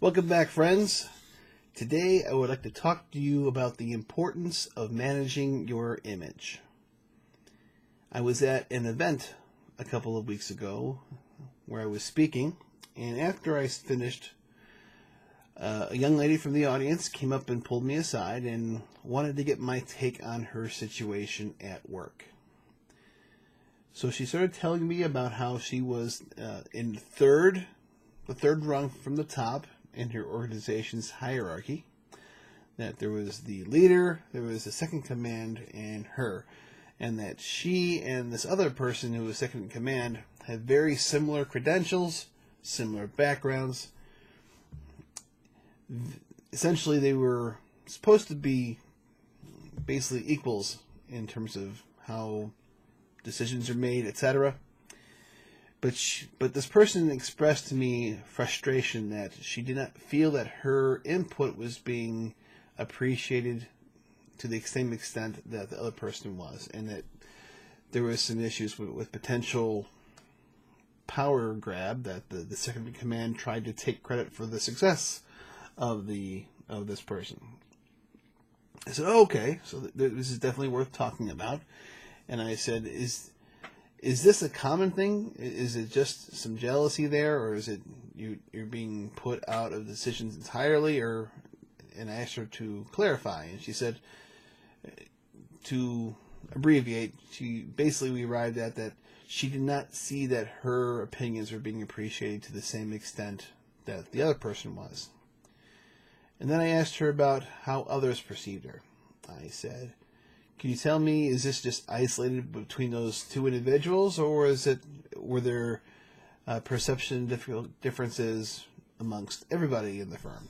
Welcome back, friends. Today, I would like to talk to you about the importance of managing your image. I was at an event a couple of weeks ago where I was speaking, and after I finished, a young lady from the audience came up and pulled me aside and wanted to get my take on her situation at work. So she started telling me about how she was in the third rung from the top in her organization's hierarchy, that there was the leader, there was the second command, and her, and that she and this other person who was second in command had very similar credentials, similar backgrounds. Essentially, they were supposed to be basically equals in terms of how decisions are made, etc. But this person expressed to me frustration that she did not feel that her input was being appreciated to the same extent that the other person was, and that there was some issues with potential power grab, that the second in command tried to take credit for the success of this person. I said, oh, okay, so this is definitely worth talking about. And I said, Is this a common thing? Is it just some jealousy there, or is it you're being put out of decisions entirely? And I asked her to clarify, and she said, to abbreviate, we arrived at that she did not see that her opinions were being appreciated to the same extent that the other person was. And then I asked her about how others perceived her. I said, can you tell me, is this just isolated between those two individuals, or were there perception differences amongst everybody in the firm?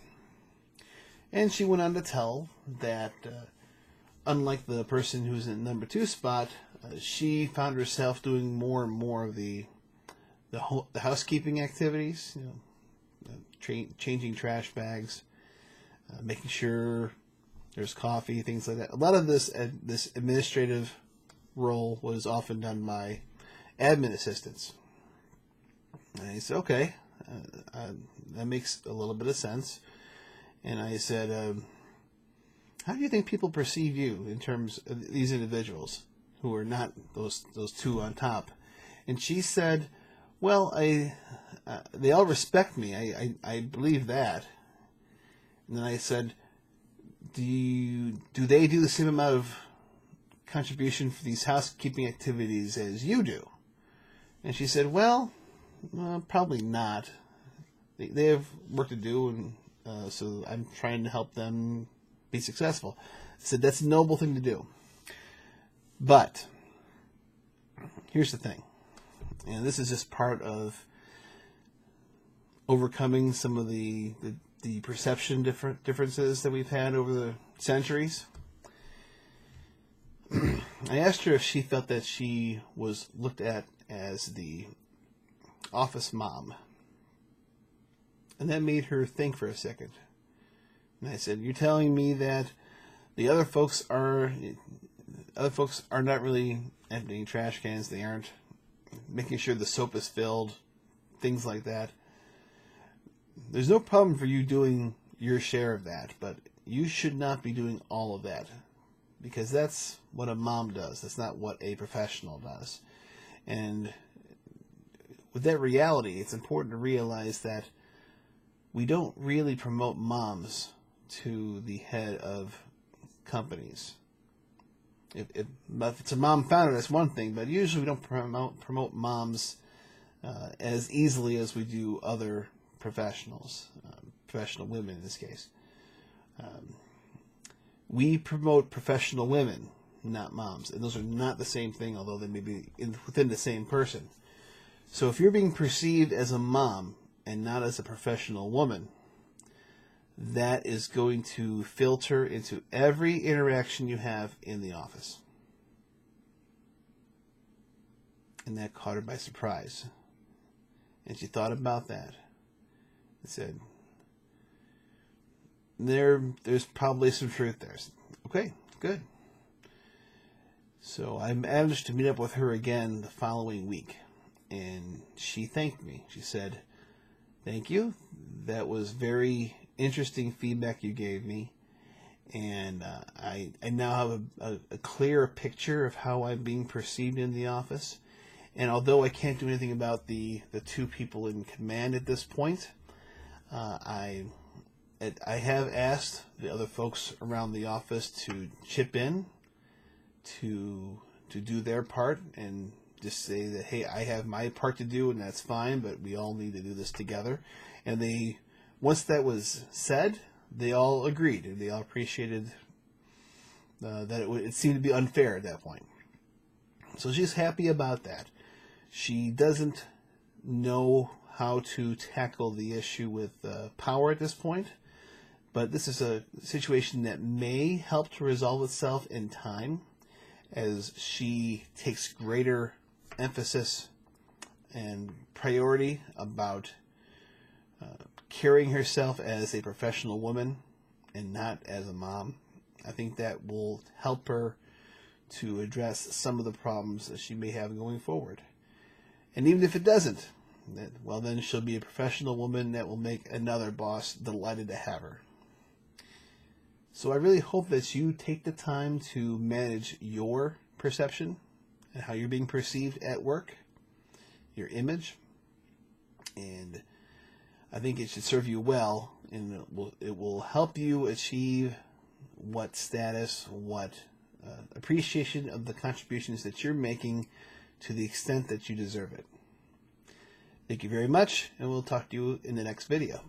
And she went on to tell that, unlike the person who's in number 2 spot, she found herself doing more and more of the housekeeping activities, changing trash bags, making sure there's coffee, things like that. A lot of this administrative role was often done by admin assistants. And I said, okay, that makes a little bit of sense. And I said, how do you think people perceive you in terms of these individuals who are not those two on top? And she said, well, they all respect me. I believe that. And then I said, do they do the same amount of contribution for these housekeeping activities as you do? And she said, well, probably not. They have work to do, and so I'm trying to help them be successful. I said, that's a noble thing to do. But here's the thing, and this is just part of overcoming some of the perception differences that we've had over the centuries. I asked her if she felt that she was looked at as the office mom. And that made her think for a second. And I said, you're telling me that the other folks are not really emptying trash cans, they aren't making sure the soap is filled, things like that. There's no problem for you doing your share of that, but you should not be doing all of that, because that's what a mom does. That's not what a professional does. And with that reality, it's important to realize that we don't really promote moms to the head of companies. If it's a mom founder, that's one thing, but usually we don't promote moms as easily as we do other professionals, professional women in this case. We promote professional women, not moms, and those are not the same thing, although they may be within the same person. So if you're being perceived as a mom and not as a professional woman, that is going to filter into every interaction you have in the office. And that caught her by surprise. And she thought about that. I said, there's probably some truth there. Okay, good. So I managed to meet up with her again the following week, and she thanked me. She said, thank you. That was very interesting feedback you gave me. And I now have a clearer picture of how I'm being perceived in the office. And although I can't do anything about the two people in command at this point, I have asked the other folks around the office to chip in, to do their part, and just say that, hey, I have my part to do, and that's fine, but we all need to do this together. And once that was said, they all agreed, and they all appreciated that it seemed to be unfair at that point. So she's happy about that. She doesn't know how to tackle the issue with power at this point, but this is a situation that may help to resolve itself in time as she takes greater emphasis and priority about carrying herself as a professional woman and not as a mom. I think that will help her to address some of the problems that she may have going forward. And even if it doesn't, well, then she'll be a professional woman that will make another boss delighted to have her. So I really hope that you take the time to manage your perception and how you're being perceived at work, your image, and I think it should serve you well, and it will help you achieve what status, what appreciation of the contributions that you're making to the extent that you deserve it. Thank you very much, and we'll talk to you in the next video.